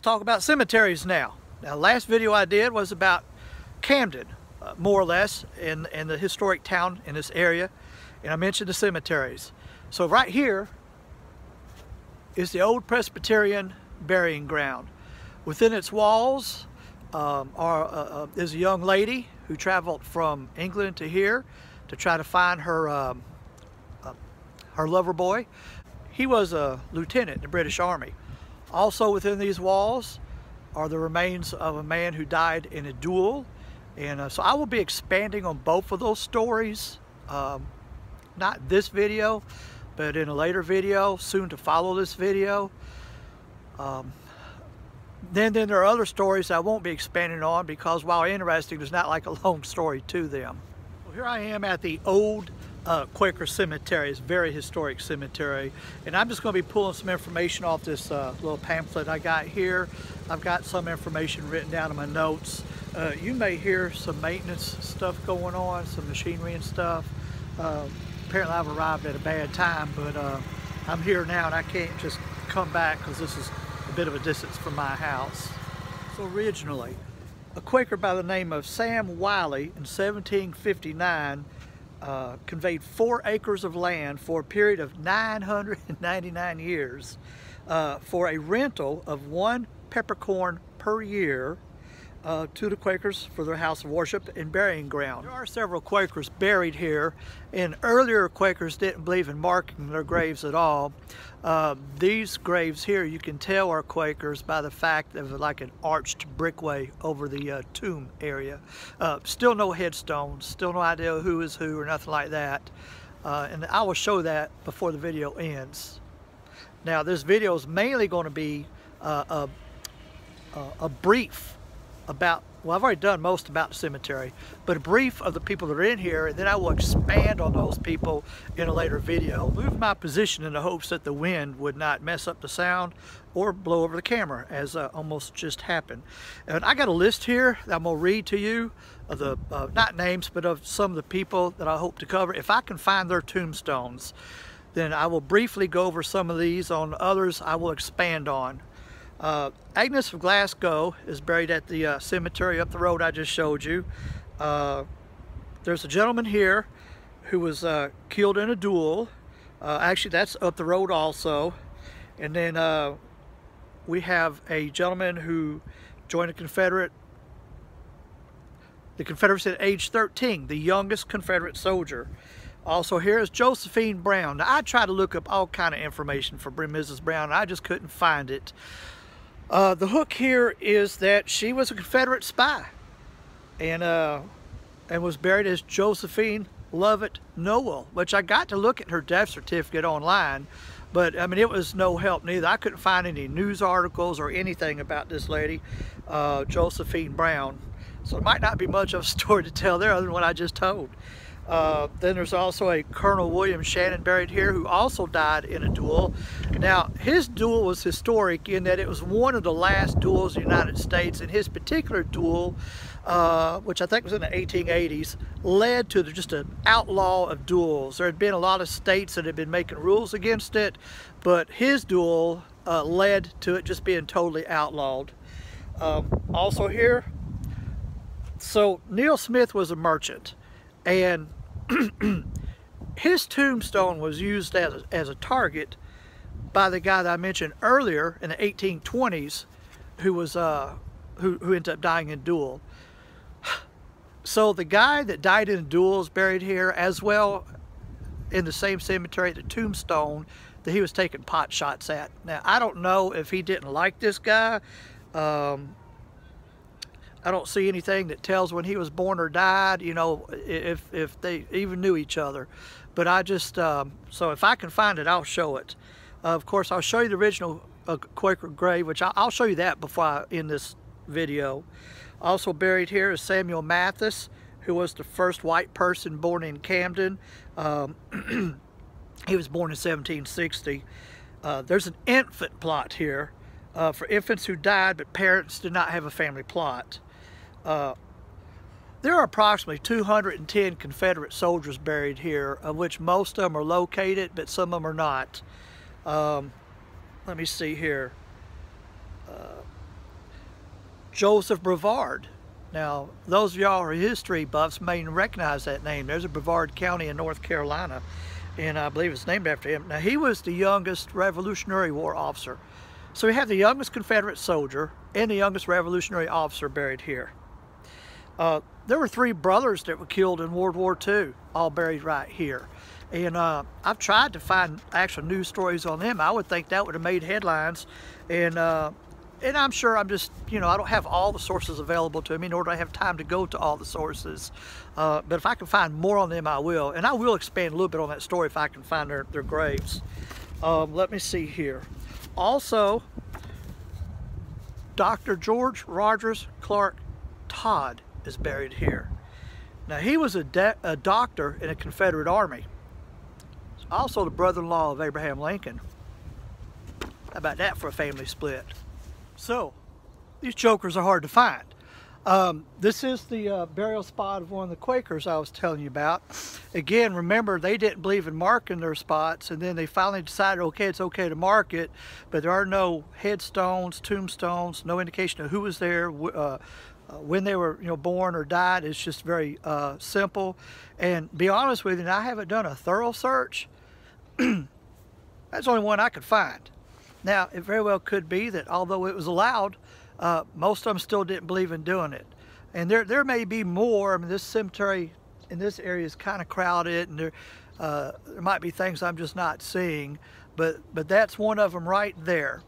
talk about cemeteries now. Now, last video I did was about Camden, more or less, in the historic town in this area, and I mentioned the cemeteries. So right here is the old Presbyterian burying ground. Within its walls is a young lady who traveled from England to here to try to find her lover boy. He was a lieutenant in the British Army. Also within these walls are the remains of a man who died in a duel. And so I will be expanding on both of those stories, not this video, but in a later video, soon to follow this video. Then there are other stories I won't be expanding on because while interesting, there's not like a long story to them. Well, here I am at the Old Quaker Cemetery. It's a very historic cemetery, and I'm just going to be pulling some information off this little pamphlet I got here. I've got some information written down in my notes. You may hear some maintenance stuff going on, some machinery and stuff. Apparently I've arrived at a bad time, but I'm here now and I can't just come back because this is a bit of a distance from my house. So originally, a Quaker by the name of Sam Wiley in 1759 conveyed 4 acres of land for a period of 999 years for a rental of 1 peppercorn per year to the Quakers for their house of worship and burying ground. There are several Quakers buried here, and earlier Quakers didn't believe in marking their graves at all. These graves here you can tell are Quakers by the fact of like an arched brickway over the tomb area. Still no headstones, still no idea who is who or nothing like that. And I will show that before the video ends. Now this video is mainly going to be a brief about, well, I've already done most about the cemetery, but a brief of the people that are in here, and then I will expand on those people in a later video. Move my position in the hopes that the wind would not mess up the sound or blow over the camera, as almost just happened. And I got a list here that I'm going to read to you of the, not names, but of some of the people that I hope to cover. If I can find their tombstones, then I will briefly go over some of these. On others, I will expand on. Agnes of Glasgow is buried at the cemetery up the road I just showed you. There's a gentleman here who was killed in a duel. Actually, that's up the road also. And then we have a gentleman who joined the Confederacy at age 13, the youngest Confederate soldier. Also here is Josephine Brown. Now, I tried to look up all kind of information for Mrs. Brown, and I just couldn't find it. The hook here is that she was a Confederate spy and was buried as Josephine Lovett Noel, which I got to look at her death certificate online, but I mean it was no help neither. I couldn't find any news articles or anything about this lady, Josephine Brown. So it might not be much of a story to tell there other than what I just told. Then there's also a Colonel William Shannon buried here who also died in a duel. Now his duel was historic in that it was one of the last duels in the United States, and his particular duel, which I think was in the 1880s, led to just an outlaw of duels. There had been a lot of states that had been making rules against it, but his duel led to it just being totally outlawed. Also here, so Neil Smith was a merchant, and his tombstone was used as a target by the guy that I mentioned earlier in the 1820s who was who ended up dying in a duel. So the guy that died in a duel is buried here, as well in the same cemetery, the tombstone that he was taking pot shots at. Now I don't know if he didn't like this guy. I don't see anything that tells when he was born or died, you know, if they even knew each other. But I just, so if I can find it, I'll show it. Of course, I'll show you the original Quaker grave, which I'll show you that before I end this video. Also buried here is Samuel Mathis, who was the first white person born in Camden. He was born in 1760. There's an infant plot here for infants who died, but parents did not have a family plot. There are approximately 210 Confederate soldiers buried here, of which most of them are located, but some of them are not. Let me see here. Joseph Brevard. Now, those of y'all who are history buffs may recognize that name. There's a Brevard County in North Carolina, and I believe it's named after him. Now, he was the youngest Revolutionary War officer. So we have the youngest Confederate soldier and the youngest Revolutionary officer buried here. There were 3 brothers that were killed in World War II, all buried right here. And I've tried to find actual news stories on them. I would think that would have made headlines. And I'm sure I'm just, you know, I don't have all the sources available to me, nor do I have time to go to all the sources. But if I can find more on them, I will. And I will expand a little bit on that story if I can find their graves. Let me see here. Also, Dr. George Rogers Clark Todd is buried here. Now, he was a doctor in the Confederate Army. Also the brother-in-law of Abraham Lincoln. How about that for a family split? So, these jokers are hard to find. This is the burial spot of one of the Quakers I was telling you about. Again, remember, they didn't believe in marking their spots, and then they finally decided, okay, it's okay to mark it, but there are no headstones, tombstones, no indication of who was there, when they were, you know, born or died. It's just very simple. And be honest with you, I haven't done a thorough search. That's the only one I could find. Now, it very well could be that although it was allowed, most of them still didn't believe in doing it. And there may be more. I mean, this cemetery in this area is kind of crowded, and there might be things I'm just not seeing, but that's one of them right there.